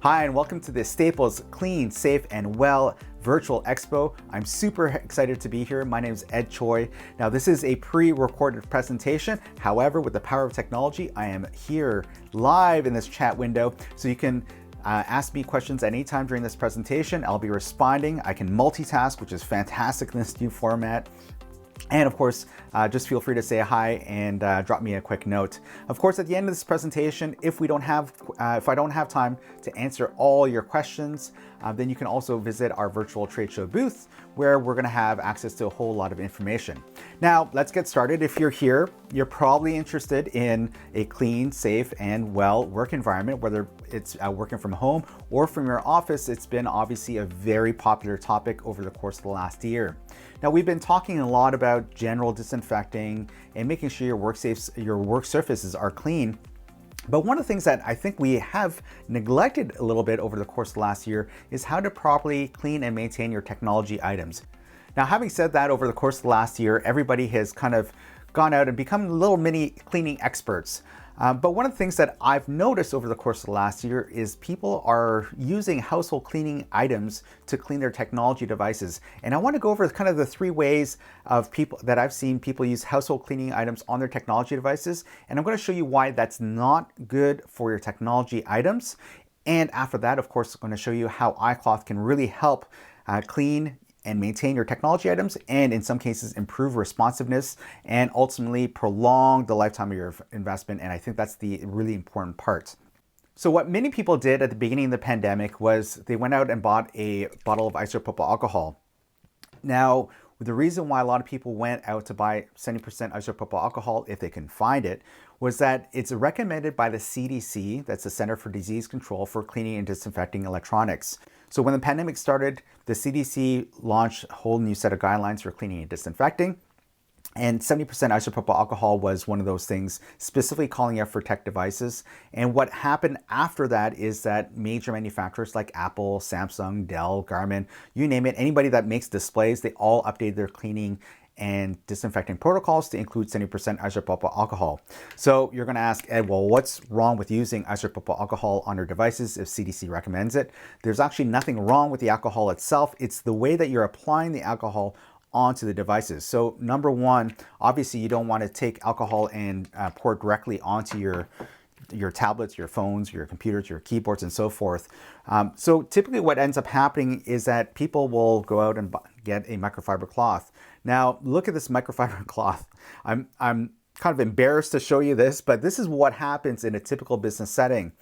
Hi, and welcome to the Staples Clean, Safe, and Well Virtual Expo. I'm super excited to be here. My name is Ed Choi. Now, this is a pre-recorded presentation. However, with the power of technology, I am here live in this chat window, so you can ask me questions at any time during this presentation. I'll be responding. I can multitask, which is fantastic in this new format. And of course, just feel free to say hi and drop me a quick note. Of course, at the end of this presentation, if I don't have time to answer all your questions, then you can also visit our virtual trade show booth, where we're going to have access to a whole lot of information. Now, let's get started. If you're here, you're probably interested in a clean, safe, and well work environment, whether it's working from home or from your office. It's been obviously a very popular topic over the course of the last year. Now, we've been talking a lot about general disinfecting and making sure your work surfaces are clean. But one of the things that I think we have neglected a little bit over the course of the last year is how to properly clean and maintain your technology items. Now, having said that, over the course of the last year, everybody has kind of gone out and become little mini cleaning experts. But one of the things that I've noticed over the course of the last year is people are using household cleaning items to clean their technology devices. And I want to go over kind of the three ways of people that I've seen people use household cleaning items on their technology devices. And I'm going to show you why that's not good for your technology items. And after that, of course, I'm going to show you how iCloth can really help clean and maintain your technology items, and in some cases improve responsiveness and ultimately prolong the lifetime of your investment. And I think that's the really important part. So what many people did at the beginning of the pandemic was they went out and bought a bottle of isopropyl alcohol. Now, the reason why a lot of people went out to buy 70% isopropyl alcohol, if they can find it, was that it's recommended by the CDC, that's the Center for Disease Control, for cleaning and disinfecting electronics. So when the pandemic started, the CDC launched a whole new set of guidelines for cleaning and disinfecting. And 70% isopropyl alcohol was one of those things, specifically calling out for tech devices. And what happened after that is that major manufacturers like Apple, Samsung, Dell, Garmin, you name it, anybody that makes displays, they all updated their cleaning and disinfecting protocols to include 70% isopropyl alcohol. So you're going to ask, Ed, well, what's wrong with using isopropyl alcohol on your devices if CDC recommends it? There's actually nothing wrong with the alcohol itself. It's the way that you're applying the alcohol onto the devices. So number one, obviously you don't want to take alcohol and pour it directly onto your tablets, your phones, your computers, your keyboards, and so forth. So typically what ends up happening is that people will go out and get a microfiber cloth. Now, look at this microfiber cloth. I'm kind of embarrassed to show you this, but this is what happens in a typical business setting,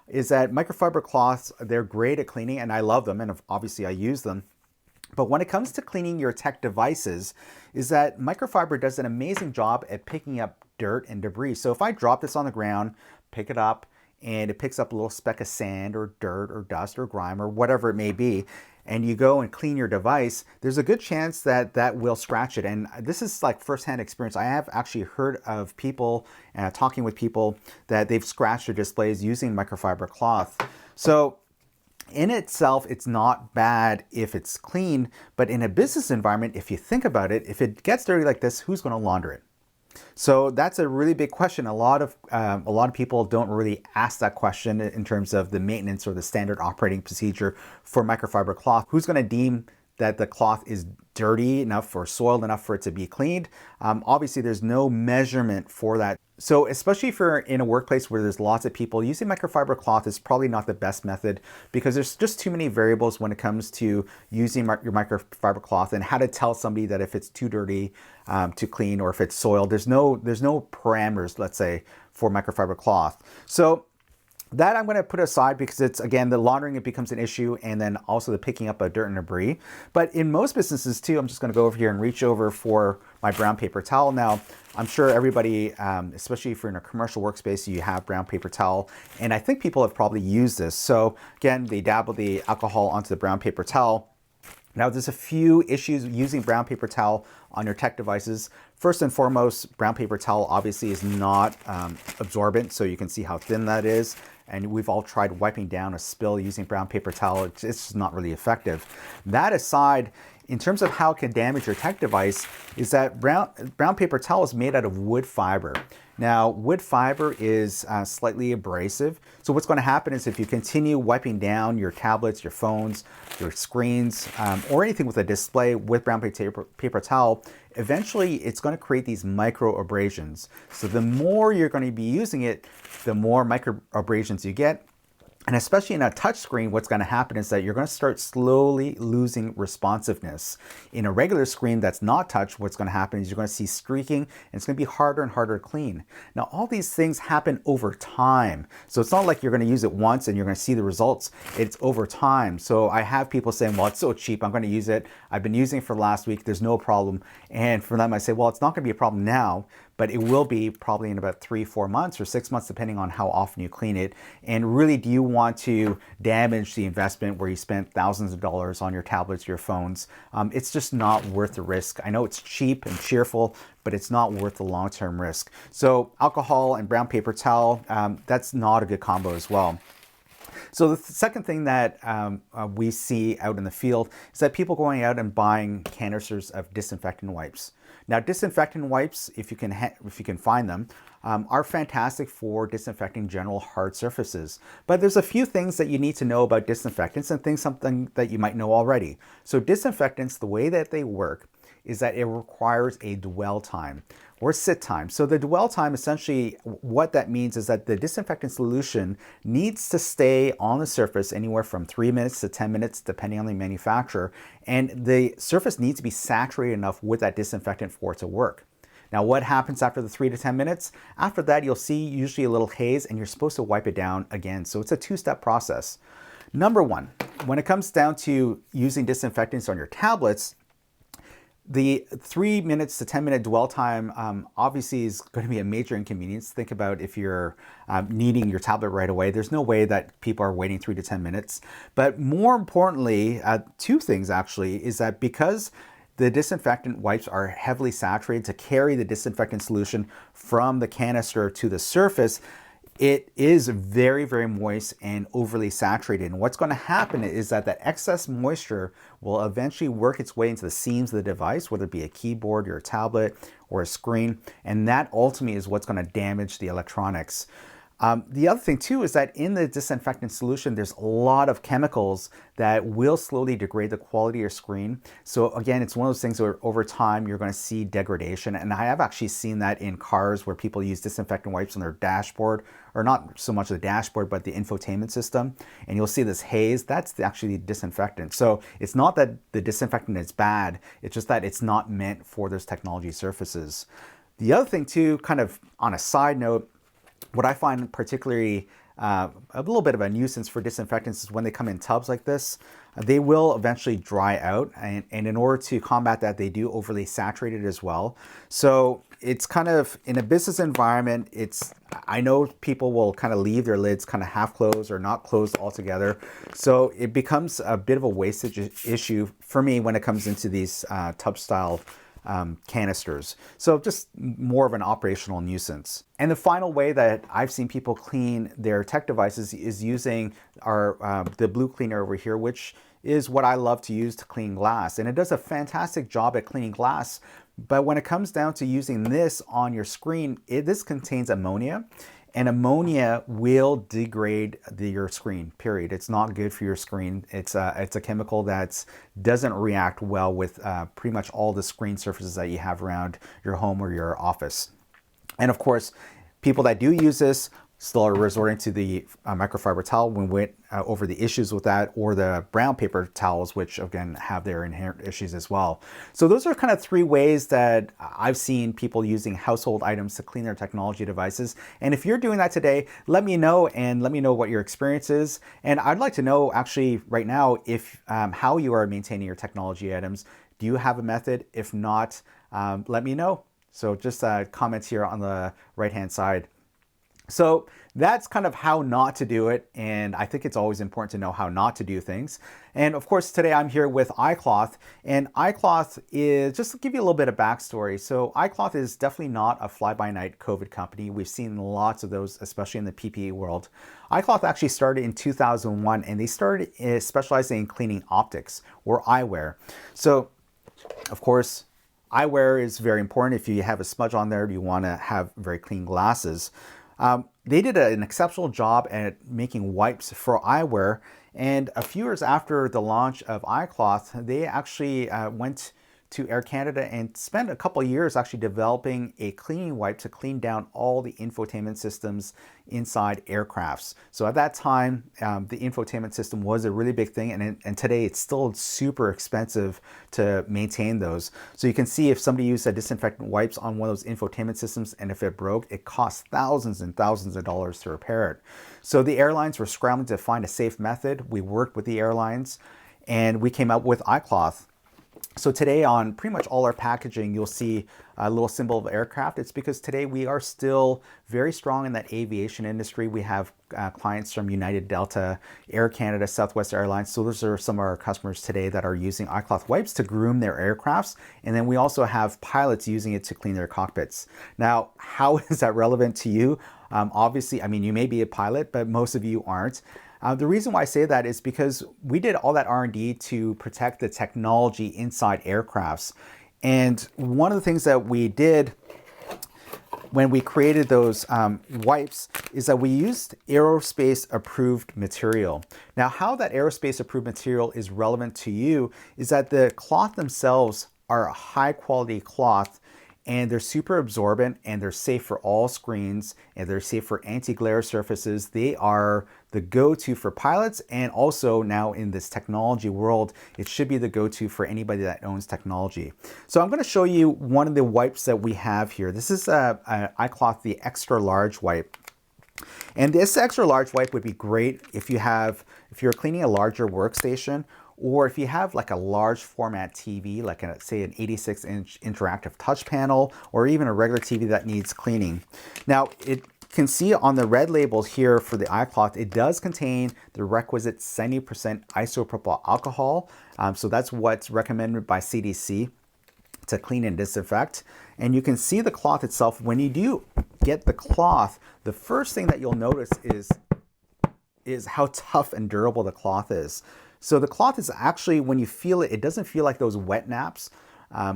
is that microfiber cloths, they're great at cleaning, and I love them, and obviously I use them. But when it comes to cleaning your tech devices, is that microfiber does an amazing job at picking up dirt and debris. So if I drop this on the ground, pick it up, and it picks up a little speck of sand or dirt or dust or grime or whatever it may be, and you go and clean your device, there's a good chance that that will scratch it. And this is like firsthand experience. I have actually heard of people, talking with people, that they've scratched their displays using microfiber cloth. So in itself, it's not bad if it's clean, but in a business environment, if you think about it, if it gets dirty like this, who's going to launder it? So that's a really big question. A lot of people don't really ask that question in terms of the maintenance or the standard operating procedure for microfiber cloth. Who's going to deem that the cloth is dirty enough or soiled enough for it to be cleaned? Obviously, there's no measurement for that. So especially if you're in a workplace where there's lots of people, using microfiber cloth is probably not the best method, because there's just too many variables when it comes to using your microfiber cloth and how to tell somebody that if it's too dirty to clean or if it's soiled. There's no parameters, let's say, for microfiber cloth. So that I'm going to put aside, because it's, again, the laundering, it becomes an issue, and then also the picking up of dirt and debris. But in most businesses too, I'm just going to go over here and reach over for my brown paper towel. Now, I'm sure everybody, especially if you're in a commercial workspace, you have brown paper towel, and I think people have probably used this. So again, they dabble the alcohol onto the brown paper towel. Now, there's a few issues using brown paper towel on your tech devices. First and foremost, brown paper towel obviously is not absorbent, so you can see how thin that is. And we've all tried wiping down a spill using brown paper towel. It's just not really effective. That aside, in terms of how it can damage your tech device is that brown paper towel is made out of wood fiber. Now, wood fiber is slightly abrasive. So what's going to happen is if you continue wiping down your tablets, your phones, your screens, or anything with a display with brown paper towel, eventually it's going to create these micro abrasions. So the more you're going to be using it, the more micro abrasions you get. And especially in a touch screen, what's going to happen is that you're going to start slowly losing responsiveness. In a regular screen that's not touch, what's going to happen is you're going to see streaking, and it's going to be harder and harder to clean. Now, all these things happen over time. So it's not like you're going to use it once and you're going to see the results. It's over time. So I have people saying, well, it's so cheap, I'm going to use it. I've been using it for the last week. There's no problem. And for them, I say, well, it's not going to be a problem now, but it will be probably in about 3-4 months or 6 months, depending on how often you clean it. And really, do you want to damage the investment where you spent thousands of dollars on your tablets, your phones? It's just not worth the risk. I know it's cheap and cheerful, but it's not worth the long-term risk. So alcohol and brown paper towel, that's not a good combo as well. So the second thing that we see out in the field is that people going out and buying canisters of disinfectant wipes. Now, disinfectant wipes, if you can find them, are fantastic for disinfecting general hard surfaces. But there's a few things that you need to know about disinfectants and something that you might know already. So disinfectants, the way that they work is that it requires a dwell time or sit time. So the dwell time, essentially what that means is that the disinfectant solution needs to stay on the surface anywhere from 3 minutes to 10 minutes, depending on the manufacturer. And the surface needs to be saturated enough with that disinfectant for it to work. Now, what happens after the 3 to 10 minutes? After that, you'll see usually a little haze and you're supposed to wipe it down again. So it's a two-step process. Number one, when it comes down to using disinfectants on your tablets, the 3 minutes to 10 minute dwell time obviously is going to be a major inconvenience. Think about if you're needing your tablet right away. There's no way that people are waiting 3 to 10 minutes. But more importantly, two things actually, is that because the disinfectant wipes are heavily saturated to carry the disinfectant solution from the canister to the surface, it is very, very moist and overly saturated. And what's going to happen is that excess moisture will eventually work its way into the seams of the device, whether it be a keyboard, your tablet, or a screen. And that ultimately is what's going to damage the electronics. The other thing too is that in the disinfectant solution, there's a lot of chemicals that will slowly degrade the quality of your screen. So again, it's one of those things where over time you're going to see degradation. And I have actually seen that in cars where people use disinfectant wipes on their dashboard, or not so much the dashboard, but the infotainment system. And you'll see this haze. That's actually disinfectant. So it's not that the disinfectant is bad. It's just that it's not meant for those technology surfaces. The other thing too, kind of on a side note, what I find particularly a little bit of a nuisance for disinfectants is when they come in tubs like this, they will eventually dry out. And in order to combat that, they do overly saturate it as well. So it's kind of, in a business environment, I know people will kind of leave their lids kind of half closed or not closed altogether. So it becomes a bit of a wastage issue for me when it comes into these tub style canisters. So just more of an operational nuisance. And the final way that I've seen people clean their tech devices is using the blue cleaner over here, which is what I love to use to clean glass. And it does a fantastic job at cleaning glass. But when it comes down to using this on your screen, this contains ammonia. And ammonia will degrade your screen, period. It's not good for your screen. It's a chemical that doesn't react well with pretty much all the screen surfaces that you have around your home or your office. And of course, people that do use this still are resorting to the microfiber towel. We went over the issues with that, or the brown paper towels, which again have their inherent issues as well. So those are kind of three ways that I've seen people using household items to clean their technology devices. And if you're doing that today, let me know, and let me know what your experience is. And I'd like to know actually right now if how you are maintaining your technology items. Do you have a method? If not, let me know. So just comments here on the right-hand side. So that's kind of how not to do it, and I think it's always important to know how not to do things. And of course, today I'm here with iCloth, and iCloth is, just to give you a little bit of backstory, so iCloth is definitely not a fly-by-night COVID company. We've seen lots of those, especially in the PPE world. iCloth actually started in 2001, and they started specializing in cleaning optics or eyewear. So Of course, eyewear is very important. If you have a smudge on there, you want to have very clean glasses. They did an exceptional job at making wipes for eyewear. And a few years after the launch of iCloth, they actually went to Air Canada and spent a couple of years actually developing a cleaning wipe to clean down all the infotainment systems inside aircrafts. So at that time, the infotainment system was a really big thing, and today it's still super expensive to maintain those. So you can see if somebody used a disinfectant wipes on one of those infotainment systems, and if it broke, it costs thousands and thousands of dollars to repair it. So the airlines were scrambling to find a safe method. We worked with the airlines, and we came up with iCloth. So today on pretty much all our packaging, you'll see a little symbol of aircraft. It's because today we are still very strong in that aviation industry. We have clients from United, Delta, Air Canada, Southwest Airlines. So those are some of our customers today that are using iCloth wipes to groom their aircrafts. And then we also have pilots using it to clean their cockpits. Now, how is that relevant to you? Obviously, I mean, you may be a pilot, but most of you aren't. The reason why I say that is because we did all that R&D to protect the technology inside aircrafts. And one of the things that we did when we created those wipes is that we used aerospace approved material. Now, how that aerospace approved material is relevant to you is that the cloth themselves are a high quality cloth, and they're super absorbent, and they're safe for all screens, and they're safe for anti-glare surfaces. They are the go-to for pilots, and also now in this technology world, it should be the go-to for anybody that owns technology. So I'm going to show you one of the wipes that we have here. This is iCloth, the extra large wipe. And this extra large wipe would be great if you're cleaning a larger workstation, or if you have like a large format TV, like say an 86-inch interactive touch panel, or even a regular TV that needs cleaning. Now, it can see on the red label here for the iCloth, it does contain the requisite 70% isopropyl alcohol. So that's what's recommended by CDC to clean and disinfect. And you can see the cloth itself. When you do get the cloth, the first thing that you'll notice is how tough and durable the cloth is. So the cloth is actually, when you feel it, it doesn't feel like those wet naps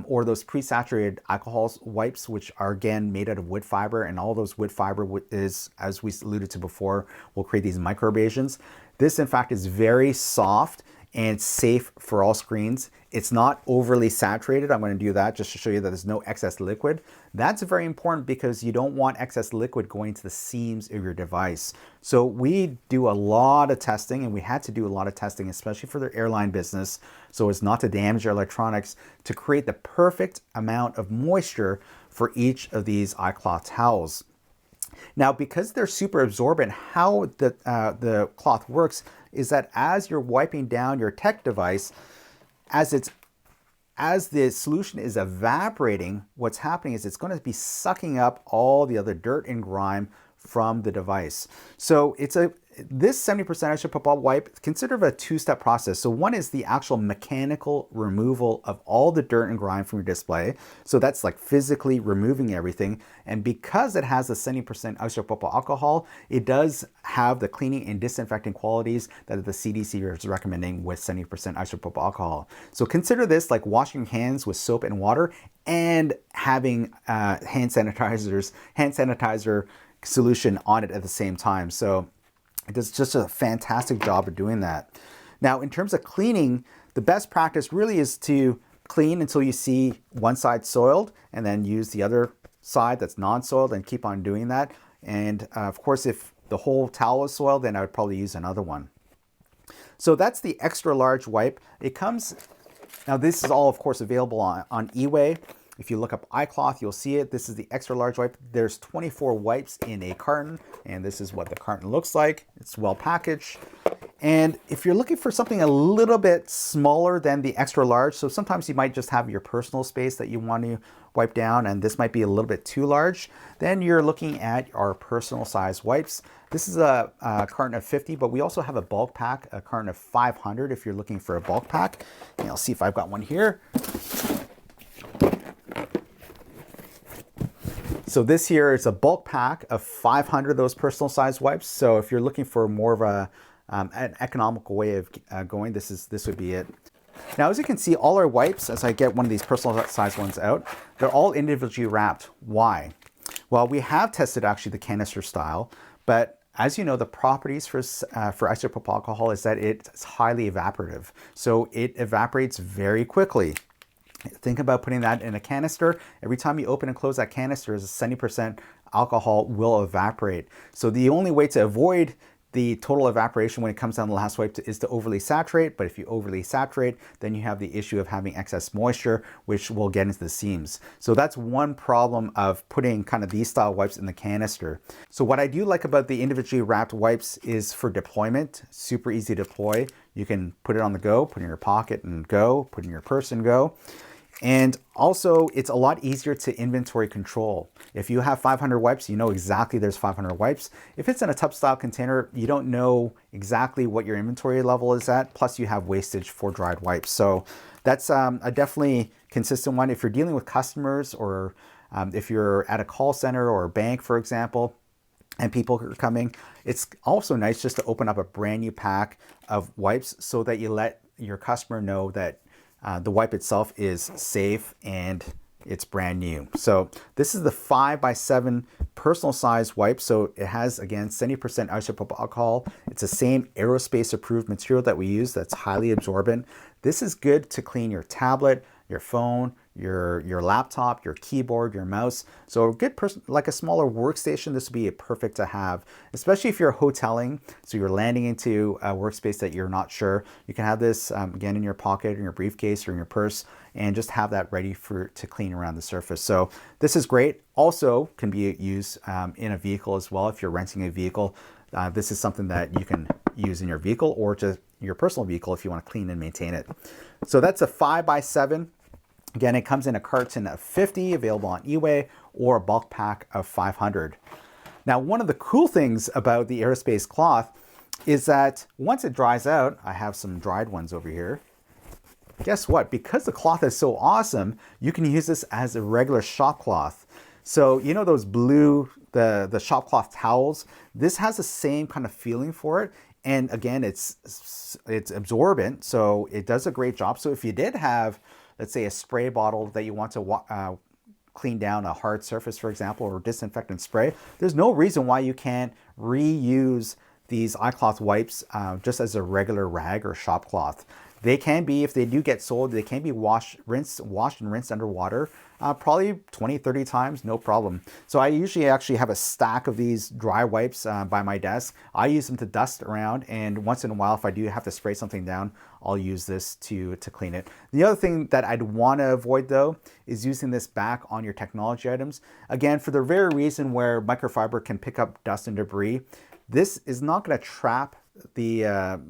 or those pre-saturated alcohol wipes, which are again made out of wood fiber, and all those wood fiber is, as we alluded to before, will create these micro abrasions. This in fact is very soft and safe for all screens. It's not overly saturated. I'm going to do that just to show you that there's no excess liquid. That's very important because you don't want excess liquid going to the seams of your device. So we do a lot of testing, and we had to do a lot of testing, especially for the airline business, so as not to damage your electronics, to create the perfect amount of moisture for each of these iCloth towels. Now, because they're super absorbent, how the cloth works is that as you're wiping down your tech device, as the solution is evaporating, what's happening is it's going to be sucking up all the other dirt and grime from the device. So this 70% isopropyl wipe, consider it a two-step process. So one is the actual mechanical removal of all the dirt and grime from your display. So that's like physically removing everything. And because it has the 70% isopropyl alcohol, it does have the cleaning and disinfecting qualities that the CDC is recommending with 70% isopropyl alcohol. So consider this like washing your hands with soap and water and having hand sanitizer solution on it at the same time. So it does just a fantastic job of doing that. Now, in terms of cleaning, the best practice really is to clean until you see one side soiled, and then use the other side that's non-soiled and keep on doing that. And of course, if the whole towel is soiled, then I would probably use another one. So that's the extra large wipe. Now this is all of course available on eBay. If you look up iCloth, you'll see it. This is the extra large wipe. There's 24 wipes in a carton, and this is what the carton looks like. It's well packaged. And if you're looking for something a little bit smaller than the extra large, so sometimes you might just have your personal space that you want to wipe down, and this might be a little bit too large, then you're looking at our personal size wipes. This is a carton of 50, but we also have a bulk pack, a carton of 500 if you're looking for a bulk pack. And I'll see if I've got one here. So this here is a bulk pack of 500 of those personal size wipes. So if you're looking for more of an economical way of going, this would be it. Now, as you can see, all our wipes, as I get one of these personal size ones out, they're all individually wrapped. Why? Well, we have tested actually the canister style, but as you know, the properties for isopropyl alcohol is that it's highly evaporative. So it evaporates very quickly. Think about putting that in a canister. Every time you open and close that canister, is 70% alcohol will evaporate. So the only way to avoid the total evaporation when it comes down the last wipe is to overly saturate. But if you overly saturate, then you have the issue of having excess moisture, which will get into the seams. So that's one problem of putting kind of these style wipes in the canister. So what I do like about the individually wrapped wipes is for deployment, super easy to deploy. You can put it on the go, put it in your pocket and go, put it in your purse and go. And also, it's a lot easier to inventory control. If you have 500 wipes, you know exactly there's 500 wipes. If it's in a tub style container, you don't know exactly what your inventory level is at, plus you have wastage for dried wipes. So that's a definitely consistent one. If you're dealing with customers or if you're at a call center or a bank, for example, and people are coming, it's also nice just to open up a brand new pack of wipes so that you let your customer know that the wipe itself is safe and it's brand new. So this is the 5x7 personal size wipe. So it has, again, 70% isopropyl alcohol. It's the same aerospace approved material that we use that's highly absorbent. This is good to clean your tablet, your phone, your laptop, your keyboard, your mouse. So a good person, like a smaller workstation, this would be perfect to have, especially if you're hoteling. So you're landing into a workspace that you're not sure. You can have this again in your pocket, in your briefcase, or in your purse, and just have that ready to clean around the surface. So this is great. Also can be used in a vehicle as well. If you're renting a vehicle, this is something that you can use in your vehicle or just your personal vehicle if you want to clean and maintain it. So that's a 5x7. Again, it comes in a carton of 50, available on eBay, or a bulk pack of 500. Now, one of the cool things about the aerospace cloth is that once it dries out, I have some dried ones over here. Guess what? Because the cloth is so awesome, you can use this as a regular shop cloth. So you know those blue, the shop cloth towels? This has the same kind of feeling for it. And again, it's absorbent, so it does a great job. So if you did have, let's say, a spray bottle that you want to clean down a hard surface, for example, or disinfectant spray, there's no reason why you can't reuse these iCloth wipes just as a regular rag or shop cloth. They can be, if they do get sold, they can be washed and rinsed underwater, probably 20, 30 times, no problem. So I usually actually have a stack of these dry wipes by my desk. I use them to dust around, and once in a while, if I do have to spray something down, I'll use this to clean it. The other thing that I'd want to avoid, though, is using this back on your technology items. Again, for the very reason where microfiber can pick up dust and debris, this is not going to trap the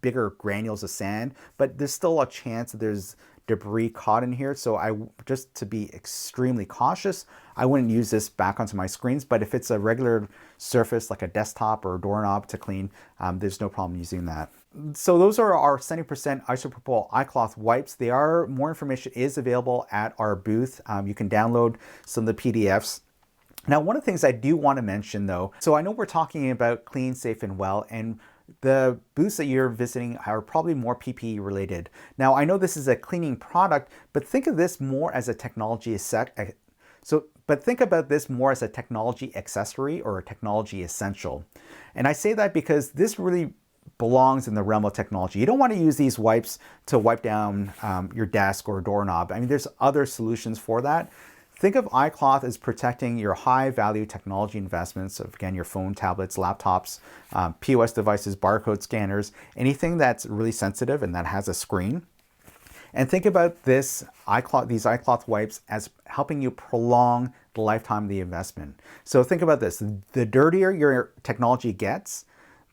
bigger granules of sand, but there's still a chance that there's debris caught in here. So just to be extremely cautious, I wouldn't use this back onto my screens. But if it's a regular surface like a desktop or a doorknob to clean, there's no problem using that. So those are our 70% isopropyl iCloth wipes. More information is available at our booth. You can download some of the PDFs. Now, one of the things I do want to mention, though, so I know we're talking about clean, safe, and well, and the booths that you're visiting are probably more PPE related. Now, I know this is a cleaning product, but think of this more as a technology think about this more as a technology accessory or a technology essential. And I say that because this really belongs in the realm of technology. You don't want to use these wipes to wipe down your desk or doorknob. I mean, there's other solutions for that. Think of iCloth as protecting your high-value technology investments of, again, your phone, tablets, laptops, POS devices, barcode scanners, anything that's really sensitive and that has a screen. And think about these iCloth wipes as helping you prolong the lifetime of the investment. So think about this. The dirtier your technology gets,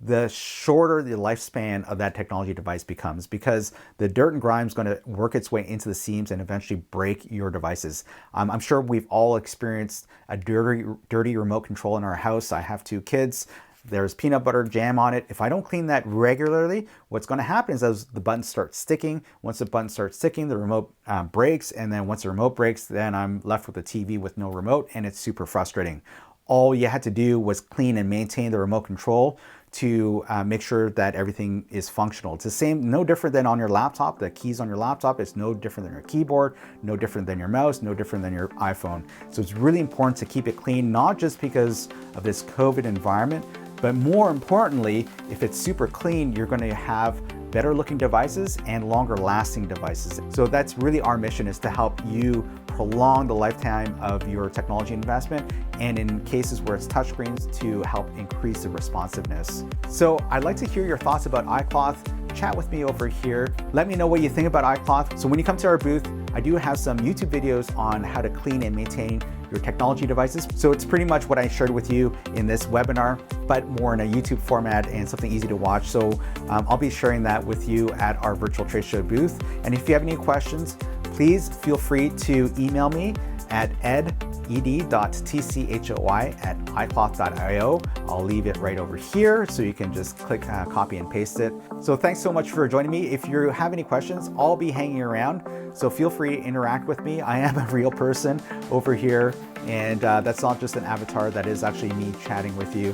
the shorter the lifespan of that technology device becomes, because the dirt and grime is going to work its way into the seams and eventually break your devices. I'm sure we've all experienced a dirty remote control in our house. I have 2 kids. There's peanut butter jam on it. If I don't clean that regularly, what's going to happen is as the buttons start sticking, once the button starts sticking, the remote breaks. And then once the remote breaks, then I'm left with a TV with no remote, and it's super frustrating. All you had to do was clean and maintain the remote control to make sure that everything is functional. It's the same, no different than on your laptop. The keys on your laptop is no different than your keyboard, no different than your mouse, no different than your iPhone. So it's really important to keep it clean, not just because of this COVID environment, but more importantly, if it's super clean, you're going to have better looking devices and longer lasting devices. So that's really our mission, is to help you prolong the lifetime of your technology investment, and in cases where it's touchscreens, to help increase the responsiveness. So I'd like to hear your thoughts about iCloth. Chat with me over here. Let me know what you think about iCloth. So when you come to our booth, I do have some YouTube videos on how to clean and maintain your technology devices. So it's pretty much what I shared with you in this webinar, but more in a YouTube format and something easy to watch. So I'll be sharing that with you at our virtual trade show booth. And if you have any questions, please feel free to email me at ed.tchoi@icloth.io. I'll leave it right over here so you can just click copy and paste it. So thanks so much for joining me. If you have any questions, I'll be hanging around. So feel free to interact with me. I am a real person over here, and that's not just an avatar, that is actually me chatting with you.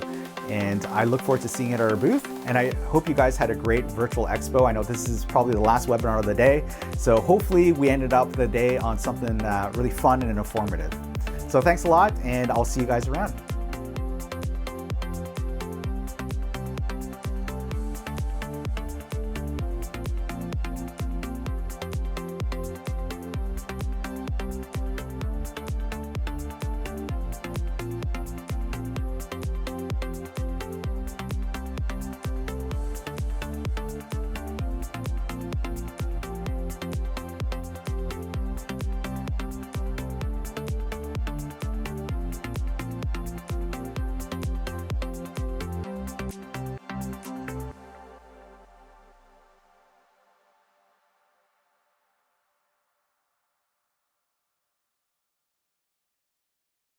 And I look forward to seeing you at our booth. And I hope you guys had a great virtual expo. I know this is probably the last webinar of the day. So hopefully we ended up the day on something really fun and informative. So thanks a lot, and I'll see you guys around.